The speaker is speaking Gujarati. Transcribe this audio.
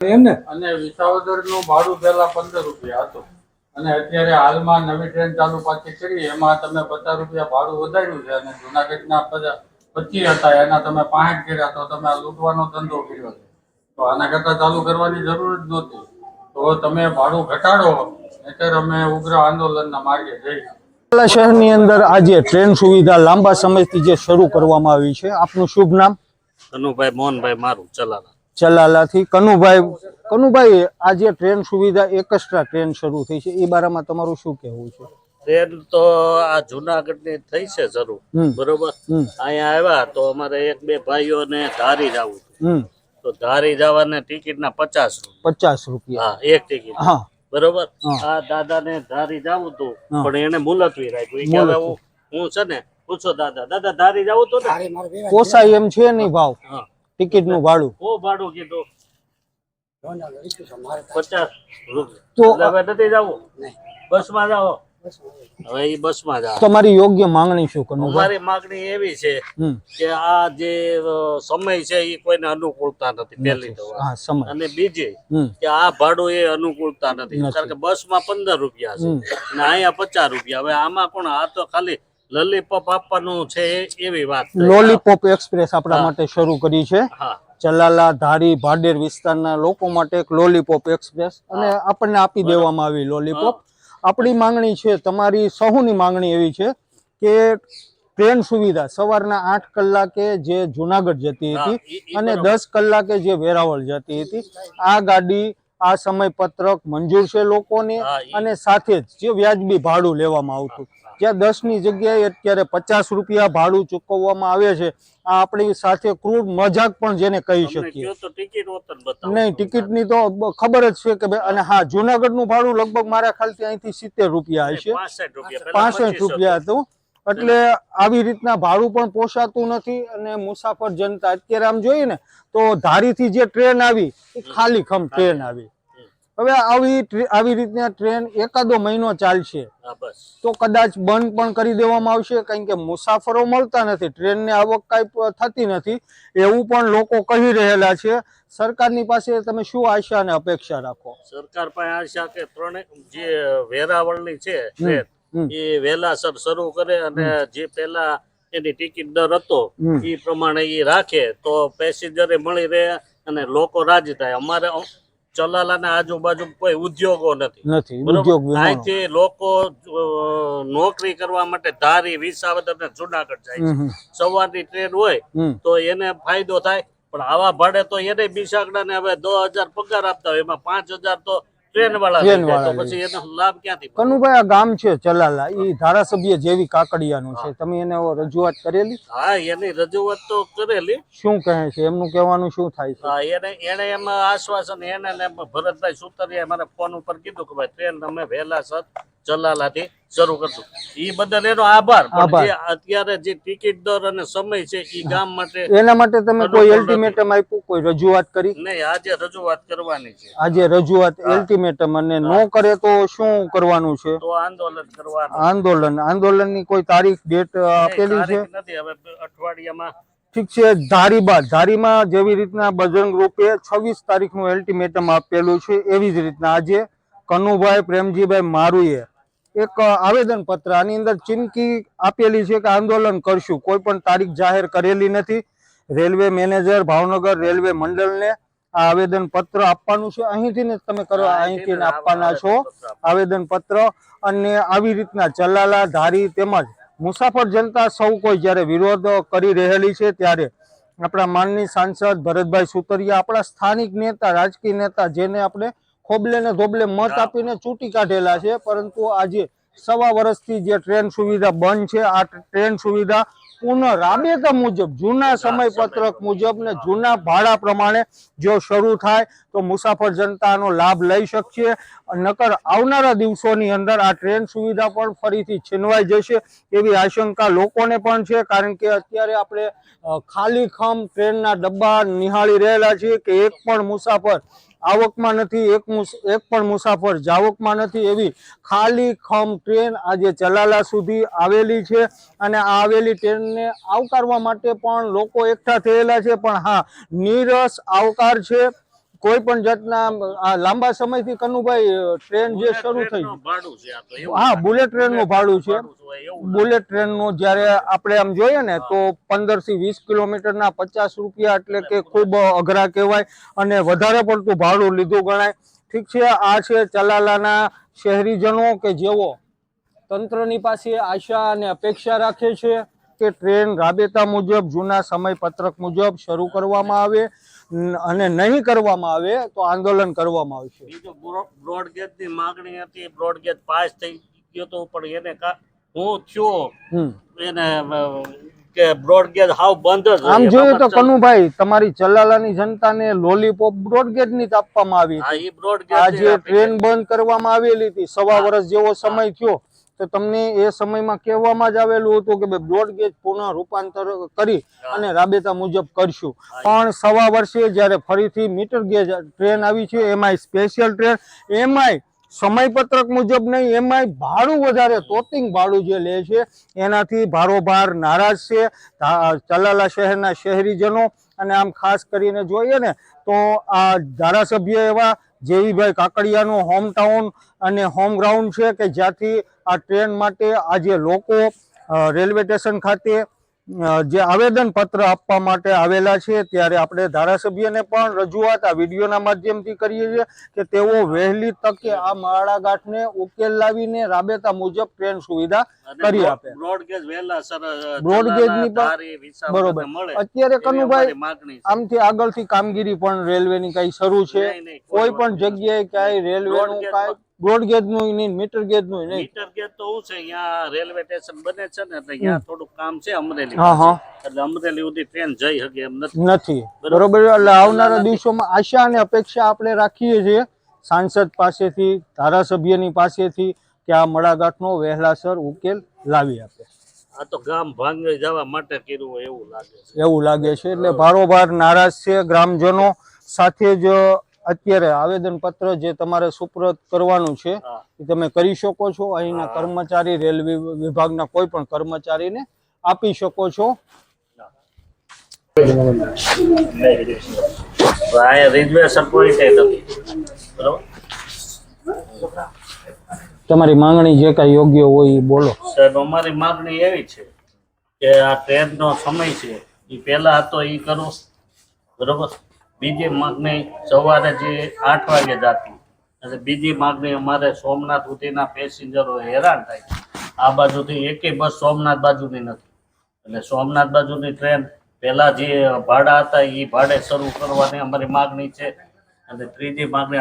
અને વિસાવદરનું ભાડું પહેલા 15 રૂપિયા હતું અને અત્યારે હાલમાં નવી ટ્રેન ચાલુ પાછી કરી એમાં તમે 50 રૂપિયા ભાડું વધાર્યું છે અને જુનાગઢના 25 હતા એના તમે 65 કર્યા તો તમે આ લૂંટવાનો ધંધો કર્યો છે. તો આના કરતા ચાલુ કરવાની જરૂર જ નહોતી. તો તમે ભાડું ઘટાડો નહીંતર અમે ઉગ્ર આંદોલનના માર્ગે જઈશું. શહેરની અંદર આજે ટ્રેન સુવિધા લાંબા સમયથી જે શરૂ કરવામાં આવી છે, આપનું શુભ નામ? કનુભાઈ મોહનભાઈ મારું ચલાલાથી. કનુભાઈ આજે ટ્રેન સુવિધા એક્સ્ટ્રા ટ્રેન શરૂ થઈ છે, એ બારામાં તમારું શું કહેવું છે? ટ્રેન તો આ જુનાગઢ ની થઈ છે શરૂ, બરોબર. અહીંયા આવ્યા તો અમારે એક બે ભાઈઓને ધારી જવું હતું, તો ધારી જવાના ટિકિટ ના 50 રૂપિયા. હા, એક ટિકિટ. બરોબર. આ દાદા ને ધારી જવું હતું પણ એને મુલતવી રાખ્યું. કે હવે હું છે ને પૂછો દાદા ધારી જવું તો ને પોસાય એમ છે નહીં ભાવ? ટિકિટ નું ભાડું ભાડું કીધું 50 રૂપિયા. હવે નથી જવું, બસમાં જાઓ. હવે એ બસમાં જાઓ. તમારી યોગ્ય માંગણી શું? અમારી માંગણી એવી છે કે આ જે સમય છે એ કોઈને અનુકૂળતા નથી, પહેલી તો અને બીજી કે આ ભાડું એ અનુકૂળતા નથી. કારણ કે બસમાં 15 રૂપિયા છે અને અહીંયા 50 રૂપિયા. હવે આમાં કોણ? આ તો ખાલી લોલીપોપ આપવાનું છે એવી વાત. લોલીપોપ એક્સપ્રેસ આપણા માટે શરૂ કરી છે. ચલાલા, ધારી, ભાડેર વિસ્તારના લોકો માટે એક લોલીપોપ એક્સપ્રેસ અને આપણને આપી દેવામાં આવી લોલીપોપ. આપણી માંગણી છે, તમારી સહુની માંગણી એવી છે કે ટ્રેન સુવિધા સવારના 8 કલાકે જે જુનાગઢ જતી હતી અને 10 કલાકે જે વેરાવળ જતી હતી, આ ગાડી આ સમય પત્રક મંજૂર છે લોકોને અને સાથે જ જે વ્યાજબી ભાડું લેવામાં આવતું, જ્યાં 10 ની જગ્યાએ અત્યારે 50 રૂપિયા ભાડું ચૂકવવામાં આવે છે. આ આપણી સાથે ક્રૂર મજાક પણ જેને કહી શકીએ. નહીં, ટિકિટની તો ખબર જ છે કે ભાઈ. અને હા, જુનાગઢ નું ભાડું લગભગ મારા ખ્યાલથી અહીંથી 70 રૂપિયા હશે, 65 રૂપિયા હતું. એટલે આવી રીતના ભાડું પણ પોસાતું નથી અને મુસાફર જનતા અત્યારે આમ જોઈએ ને તો ધારીથી જે ટ્રેન આવી એ ખાલી ખમ ટ્રેન આવી. હવે આવી રીતના ટ્રેન એકાદો મહિનો ચાલશે તો કદાચ બંધ પણ કરી દેવામાં આવશે, કારણ કે મુસાફરો મળતા નથી, ટ્રેનની આવક કાંઈ થતી નથી એવું પણ લોકો કહી રહેલા છે. સરકારની પાસે તમે શું આશા અને અપેક્ષા રાખો? સરકાર પાસે આશા કે ત્રણે જે વેરાવળની છે ટ્રેન એ વહેલાસર શરૂ કરે અને જે પેલા એની ટિકિટ દર હતો એ પ્રમાણે એ રાખે તો પેસેન્જરે મળી રહે અને લોકો રાજી થાય. અમારે ચલાલાના આજુબાજુ કોઈ ઉદ્યોગો નથી, અહીંથી લોકો નોકરી કરવા માટે ધારી, વિસાવદર ને જુનાગઢ જાય છે. સવારની ટ્રેન હોય તો એને ફાયદો થાય. પણ આવા ભાડે તો એને બિસાગડા ને હવે 2000 પગાર આપતા હોય, એમાં 5000 તો ટ્રેન વાળા, તો પછી એનો લાભ ક્યાંથી? કનુભાઈ, આ ગામ છે ચલાલા, એ ધારાસભ્ય જેવી કાકડિયાનું છે, તમે એને રજૂઆત કરેલી? હા, એની રજૂઆત તો કરેલી. શું કહે છે? એમનું કહેવાનું શું થાય છે? હા, એને એમાં આશ્વાસન, એને ભરતભાઈ સુતરિયા મારા ફોન ઉપર કીધું કે ભાઈ ટ્રેન તમે વહેલાસર ચલાલાથી શરૂ કરશું. એ બદલ એનો આભાર. અત્યારે જે ટિકિટ દર અને સમય છે એ ગામ માટે, એના માટે તમે કોઈ અલ્ટિમેટમ આપ્યું, કોઈ રજૂઆત કરી? નહીં, આજે રજૂઆત કરવાની છે. આજે રજૂઆત, અલ્ટિમેટમ. અને નો કરે તો શું કરવાનું છે? તો આંદોલન કરવાનું. આંદોલનની કોઈ તારીખ, ડેટ આપેલી છે? નથી, હવે અઠવાડિયામાં. ઠીક છે. ધારીમાં જેવી રીતના બજરંગ ગ્રુપે 26 તારીખનું અલ્ટિમેટમ આપેલું છે, એવી જ રીતના આજે કનુભાઈ પ્રેમજીભાઈ મારુએ એક આવેદન પત્ર, આની અંદર ચીમકી આપેલી છે કે આંદોલન કરશું. કોઈ પણ તારીખ જાહેર કરેલી નથી. રેલવે મેનેજર, ભાવનગર રેલવે મંડળને આ આવેદન પત્ર આપવાનું છે. અહીંથી ને તમે કરો, અહીંથી આપવાના છો આવેદન પત્ર. અને આવી રીતના ચલાલા, ધારી તેમજ મુસાફર જનતા સૌ કોઈ જ્યારે વિરોધ કરી રહેલી છે ત્યારે આપણા માનની સાંસદ ભરતભાઈ સુતરિયા, આપણા સ્થાનિક નેતા, રાજકીય નેતા, જેને આપણે ખોબલે ને ધોબલે મત આપીને ચૂંટી કાઢેલા છે, પરંતુ આજે 1.25 વર્ષથી જે ટ્રેન સુવિધા બંધ છે, આ ટ્રેન સુવિધા પુનઃ રાબેતા મુજબ, જૂના સમય પત્રક મુજબ ને જૂના ભાડા પ્રમાણે જો શરૂ થાય તો મુસાફર જનતાનો લાભ લઈ શકશે. નકર આવનારા દિવસોની અંદર આ ટ્રેન સુવિધા પણ ફરીથી છીનવાઈ જશે એવી આશંકા લોકોને પણ છે. કારણ કે અત્યારે આપણે ખાલી ખમ ટ્રેનના ડબ્બા નિહાળી રહેલા છીએ કે એક પણ મુસાફર આવકમાં નથી, એક પણ મુસાફર જાવકમાં નથી. એવી ખાલી ખમ ટ્રેન આજે ચલાલા સુધી આવેલી છે અને આ આવેલી ટ્રેનને આવકારવા માટે પણ લોકો એકઠા થયેલા છે. પણ હા, નીરસ આવકાર છે. કોઈ પણ જાતના આ લાંબા સમયથી કનુભાઈ ટ્રેન જે શરૂ થઈ ટ્રેનનું ભાડું છે આ તો એવું હા બુલેટ ટ્રેન નું ભાડું છે ભાડું હોય એવું બુલેટ ટ્રેન નું જયારે આપણે આમ જોઈએ ને તો 15 થી 20 કિલોમીટરના 50 રૂપિયા એટલે કે ખૂબ અઘરા કહેવાય અને વધારે પડતું ભાડું લીધું ગણાય. ઠીક છે, આ છે ચલાલાના શહેરીજનો કે જેઓ તંત્રની પાસે આશા અને અપેક્ષા રાખે છે કે ટ્રેન રાબેતા મુજબ જૂના સમયપત્રક મુજબ શરૂ કરવામાં આવે અને નહીં કરવામાં આવે તો આંદોલન કરવામાં આવશે. બીજું બ્રોડગેજ ની માંગણી હતી, બ્રોડગેજ પાસ થઈ ગયો તો પણ એને હું થયો એને કે બ્રોડગેજ હાવ બંધ જ આમ જોઈએ તો કનુભાઈ તમારી ચલાલાની જનતાને લોલીપોપ બ્રોડગેજ ની જ આપવામાં આવી હા હતી. ઈ બ્રોડગેજ આ જે ટ્રેન બંધ કરવામાં આવેલી હતી 1.5 વર્ષ જેવો સમય થયો તો તમને એ સમયમાં કહેવામાં જ આવેલું હતું કે ભાઈ બ્રોડગેજ પુનઃ રૂપાંતર કરી અને રાબેતા મુજબ કરશું. પણ 1.5 વર્ષે જ્યારે ફરીથી મીટર ગેજ ટ્રેન આવી છે, એમાંય સ્પેશિયલ ટ્રેન, એમાંય સમયપત્રક મુજબ નહીં, એમાંય ભાડું વધારે તોતિંગ ભાડું જે લે છે એનાથી ભારોભાર નારાજ છે ચલાલા શહેરના શહેરીજનો. અને આમ ખાસ કરીને જોઈએ ને તો આ ધારાસભ્ય એવા જેવીભાઈ કાકડિયાનું હોમટાઉન અને હોમ ગ્રાઉન્ડ છે કે જ્યાંથી આ ટ્રેન માટે આજે લોકો રેલવે સ્ટેશન ખાતે જે આવેદન પત્ર આપવા માટે આવેલા છે ત્યારે આપણે ધારાસભ્યને પણ રજૂઆત આ વિડીયોના માધ્યમથી કરીએ છીએ કે તેઓ વહેલી તકે આ માળાગાંઠને ઉકેલ લાવીને રાબેતા મુજબ ટ્રેન સુવિધા કરી આપે. બ્રોડગેજ વહેલા સર બ્રોડગેજની પણ બરોબર. અત્યારે કનુભાઈ આમથી આગળથી કામગીરી પણ રેલવેની કઈ શરૂ છે? કોઈ પણ જગ્યાએ ક્યાંય રેલવેનું કાંઈ બ્રોડગેજ નું નહીં, મીટર ગેજ નું નહીં. મીટર ગેજ તો શું છે, અહીંયા રેલવે સ્ટેશન બને છે ને એટલે અહીંયા થોડુંક કામ છે અમરેલી હા હા એટલે અમરેલી સુધી ટ્રેન જઈ શકે એમ નથી. બરોબર. એટલે આવનારા દિવસોમાં આશા અને અપેક્ષા આપણે રાખીએ છીએ સાંસદ પાસેથી, ધારાસભ્યની પાસેથી કે આ મડાગાંઠનો વહેલાસર ઉકેલ લાવી આપે. આ તો ગામ ભાંગી જવા માટે કર્યું હોય એવું લાગે છે. એટલે ભારોભાર નારાજ છે ગ્રામજનો. સાથે જ અત્યારે આવેદન પત્ર જે તમારે સુપ્રત કરવાનું છે એ તમે કરી શકો છો. અહીંના કર્મચારી, રેલવે વિભાગના કોઈ પણ કર્મચારીને આપી શકો છો. તમારી માંગણી જે કઈ યોગ્ય હોય એ બોલો. સાહેબ અમારી માંગણી એવી છે કે આ ટ્રેન નો સમય છે એ પહેલા હતો એ કરો બરોબર. બીજી માંગણી સવારે જે 8 વાગે જતી અને બીજી માંગણી અમારે સોમનાથ સુધીના પેસેન્જરો હેરાન થાય. આ બાજુથી એકેય બસ સોમનાથ બાજુની નથી એટલે સોમનાથ બાજુની ટ્રેન પહેલા જે ભાડા હતા એ ભાડે શરૂ કરવાની અમારી માંગણી છે. અને ત્રીજી માંગણી